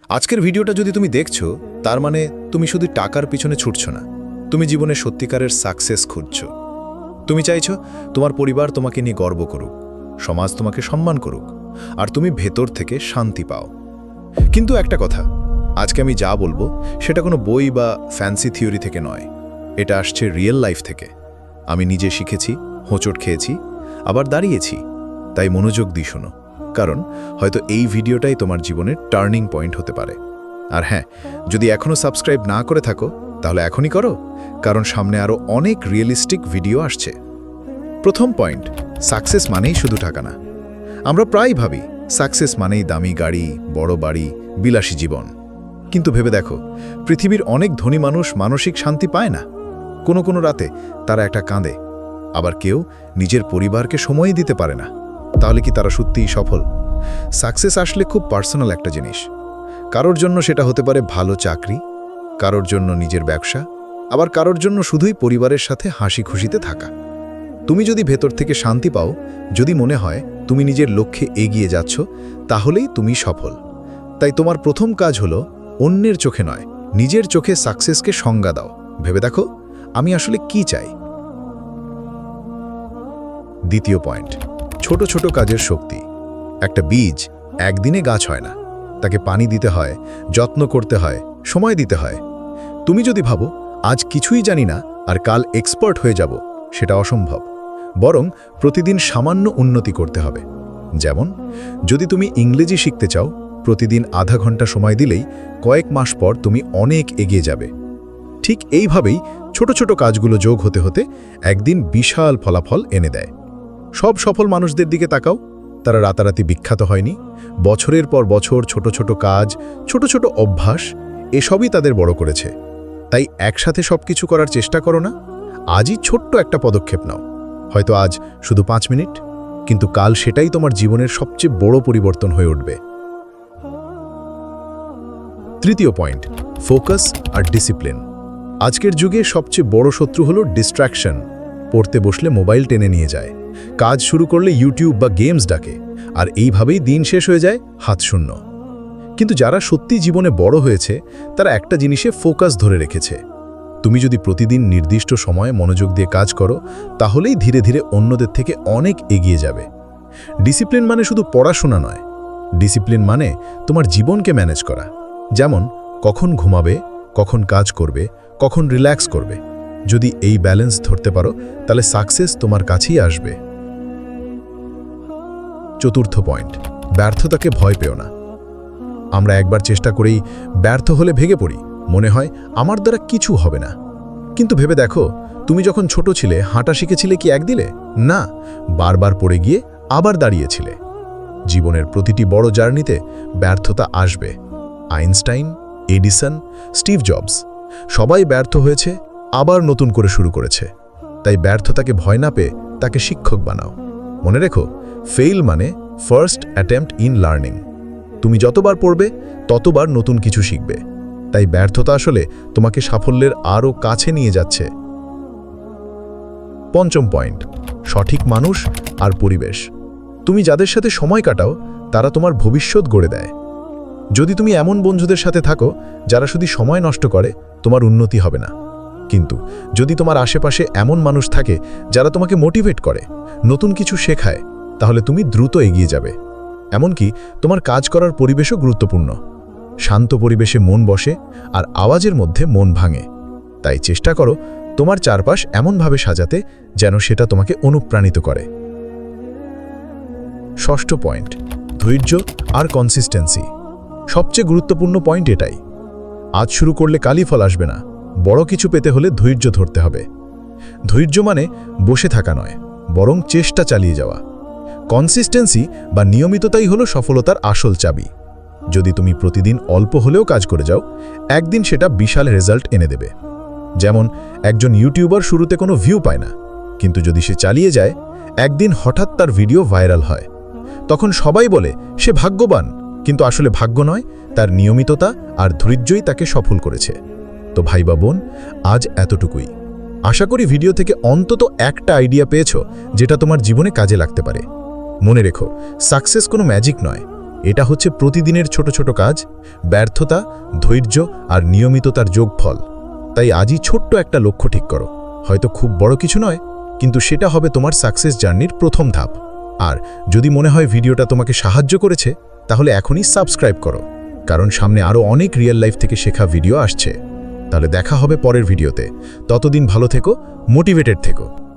আজকের ভিডিওটা যদি তুমি দেখছো, তার মানে তুমি শুধু টাকার পিছনে ছুটছো না, তুমি জীবনে সত্যিকারের সাকসেস খুঁজছো। তুমি চাইছো তোমার পরিবার তোমাকে নিয়ে গর্ব করুক, সমাজ তোমাকে সম্মান করুক, আর তুমি ভেতর থেকে শান্তি পাও। কিন্তু একটা কথা, আজকে আমি যা বলবো সেটা কোনো বই বা ফ্যান্সি থিওরি থেকে নয়, এটা আসছে রিয়েল লাইফ থেকে। আমি নিজে শিখেছি, হোঁচট খেয়েছি, আবার দাঁড়িয়েছি। তাই মনোযোগ দিয়ে শোনো, কারণ হয়তো এই ভিডিওটাই তোমার জীবনের টার্নিং পয়েন্ট হতে পারে। আর হ্যাঁ, যদি এখনও সাবস্ক্রাইব না করে থাকো তাহলে এখনই করো, কারণ সামনে আরও অনেক রিয়েলিস্টিক ভিডিও আসছে। প্রথম পয়েন্ট, সাকসেস মানেই শুধু টাকা না। আমরা প্রায় ভাবি সাকসেস মানেই দামি গাড়ি, বড় বাড়ি, বিলাসী জীবন। কিন্তু ভেবে দেখো, পৃথিবীর অনেক ধনী মানুষ মানসিক শান্তি পায় না। কোনো কোনো রাতে তারা একটা কাঁদে, আবার কেউ নিজের পরিবারকে সময়ই দিতে পারে না। তাহলে কি তারা সত্যিই সফল? সাকসেস আসলে খুব পার্সোনাল একটা জিনিস। কারোর জন্য সেটা হতে পারে ভালো চাকরি, কারোর জন্য নিজের ব্যবসা, আবার কারোর জন্য শুধুই পরিবারের সাথে হাসি খুশিতে থাকা। তুমি যদি ভেতর থেকে শান্তি পাও, যদি মনে হয় তুমি নিজের লক্ষ্যে এগিয়ে যাচ্ছ, তাহলেই তুমি সফল। তাই তোমার প্রথম কাজ হলো অন্যের চোখে নয়, নিজের চোখে সাকসেসকে সংজ্ঞা দাও। ভেবে দেখো, আমি আসলে কি চাই। দ্বিতীয় পয়েন্ট, ছোট ছোট কাজের শক্তি। একটা বীজ একদিনে গাছ হয় না, তাকে পানি দিতে হয়, যত্ন করতে হয়, সময় দিতে হয়। তুমি যদি ভাবো আজ কিছুই জানি না আর কাল এক্সপার্ট হয়ে যাব, সেটা অসম্ভব। বরং প্রতিদিন সামান্য উন্নতি করতে হবে। যেমন, যদি তুমি ইংরেজি শিখতে চাও, প্রতিদিন আধা ঘন্টা সময় দিলেই কয়েক মাস পর তুমি অনেক এগিয়ে যাবে। ঠিক এইভাবেই ছোট ছোট কাজগুলো যোগ হতে হতে একদিন বিশাল ফলাফল এনে দেয়। সব সফল মানুষদের দিকে তাকাও, তারা রাতারাতি বিখ্যাত হয়নি। বছরের পর বছর ছোট ছোট কাজ, ছোট ছোট অভ্যাস, এসবই তাদের বড় করেছে। তাই একসাথে সবকিছু করার চেষ্টা করো না। আজই ছোট্ট একটা পদক্ষেপ নাও। হয়তো আজ শুধু 5 মিনিট, কিন্তু কাল সেটাই তোমার জীবনের সবচেয়ে বড় পরিবর্তন হয়ে উঠবে। তৃতীয় পয়েন্ট, ফোকাস আর ডিসিপ্লিন। আজকের যুগে সবচেয়ে বড় শত্রু হলো ডিস্ট্র্যাকশন। পড়তে বসলে মোবাইল টেনে নিয়ে যায়, কাজ শুরু করলে ইউটিউব বা গেমস ডাকে, আর এইভাবেই দিন শেষ হয়ে যায় হাতশূন্য। কিন্তু যারা সত্যি জীবনে বড় হয়েছে, তারা একটা জিনিসে ফোকাস ধরে রেখেছে। তুমি যদি প্রতিদিন নির্দিষ্ট সময়ে মনোযোগ দিয়ে কাজ করো, তাহলেই ধীরে ধীরে অন্যদের থেকে অনেক এগিয়ে যাবে। ডিসিপ্লিন মানে শুধু পড়াশোনা নয়, ডিসিপ্লিন মানে তোমার জীবনকে ম্যানেজ করা। যেমন, কখন ঘুমাবে, কখন কাজ করবে, কখন রিল্যাক্স করবে। যদি এই ব্যালেন্স ধরতে পারো, তাহলে সাকসেস তোমার কাছেই আসবে। চতুর্থ পয়েন্ট, ব্যর্থতাকে ভয় পেও না। আমরা একবার চেষ্টা করেই ব্যর্থ হলে ভেঙে পড়ি, মনে হয় আমার দ্বারা কিছু হবে না। কিন্তু ভেবে দেখো, তুমি যখন ছোট ছিলে হাঁটা শিখেছিলে কি একদিনে? না, বারবার পড়ে গিয়ে আবার দাঁড়িয়েছিলে। জীবনের প্রতিটি বড় জার্নিতে ব্যর্থতা আসবে। আইনস্টাইন, এডিসন, স্টিভ জবস, সবাই ব্যর্থ হয়েছে, আবার নতুন করে শুরু করেছে। তাই ব্যর্থতাকে ভয় না পেয়ে তাকে শিক্ষক বানাও। মনে রেখো, ফেইল মানে ফার্স্ট অ্যাটেম্প্ট ইন লার্নিং। তুমি যতবার পড়বে, ততবার নতুন কিছু শিখবে। তাই ব্যর্থতা আসলে তোমাকে সাফল্যের আরও কাছে নিয়ে যাচ্ছে। পঞ্চম পয়েন্ট, সঠিক মানুষ আর পরিবেশ। তুমি যাদের সাথে সময় কাটাও, তারা তোমার ভবিষ্যৎ গড়ে দেয়। যদি তুমি এমন বন্ধুদের সাথে থাকো যারা শুধু সময় নষ্ট করে, তোমার উন্নতি হবে না। কিন্তু যদি তোমার আশেপাশে এমন মানুষ থাকে যারা তোমাকে মোটিভেট করে, নতুন কিছু শেখায়, তাহলে তুমি দ্রুত এগিয়ে যাবে। এমনকি তোমার কাজ করার পরিবেশও গুরুত্বপূর্ণ। শান্ত পরিবেশে মন বসে, আর আওয়াজের মধ্যে মন ভাঙে। তাই চেষ্টা করো তোমার চারপাশ এমনভাবে সাজাতে যেন সেটা তোমাকে অনুপ্রাণিত করে। ষষ্ঠ পয়েন্ট, ধৈর্য আর কনসিস্টেন্সি। সবচেয়ে গুরুত্বপূর্ণ পয়েন্ট এটাই। আজ শুরু করলে কালই ফল আসবে না। বড় কিছু পেতে হলে ধৈর্য ধরতে হবে। ধৈর্য মানে বসে থাকা নয়, বরং চেষ্টা চালিয়ে যাওয়া। কনসিস্টেন্সি বা নিয়মিততাই হলো সফলতার আসল চাবি। যদি তুমি প্রতিদিন অল্প হলেও কাজ করে যাও, একদিন সেটা বিশাল রেজাল্ট এনে দেবে। যেমন, একজন ইউটিউবার শুরুতে কোনো ভিউ পায় না, কিন্তু যদি সে চালিয়ে যায়, একদিন হঠাৎ তার ভিডিও ভাইরাল হয়। তখন সবাই বলে সে ভাগ্যবান, কিন্তু আসলে ভাগ্য নয়, তার নিয়মিততা আর ধৈর্যই তাকে সফল করেছে। তো ভাই বা বোন, আজ এতটুকুই। আশা করি ভিডিও থেকে অন্তত একটা আইডিয়া পেয়েছো যেটা তোমার জীবনে কাজে লাগতে পারে। মনে রেখো, সাকসেস কোনো ম্যাজিক নয়, এটা হচ্ছে প্রতিদিনের ছোট ছোট কাজ, ব্যর্থতা, ধৈর্য আর নিয়মিততার যোগফল। তাই আজই ছোট্ট একটা লক্ষ্য ঠিক করো। হয়তো খুব বড় কিছু নয়, কিন্তু সেটা হবে তোমার সাকসেস জার্নির প্রথম ধাপ। আর যদি মনে হয় ভিডিওটা তোমাকে সাহায্য করেছে, তাহলে এখনই সাবস্ক্রাইব করো, কারণ সামনে আরও অনেক রিয়েল লাইফ থেকে শেখা ভিডিও আসছে। তাহলে দেখা হবে পরের ভিডিওতে। ততদিন ভালো থেকো, মোটিভেটেড থেকো।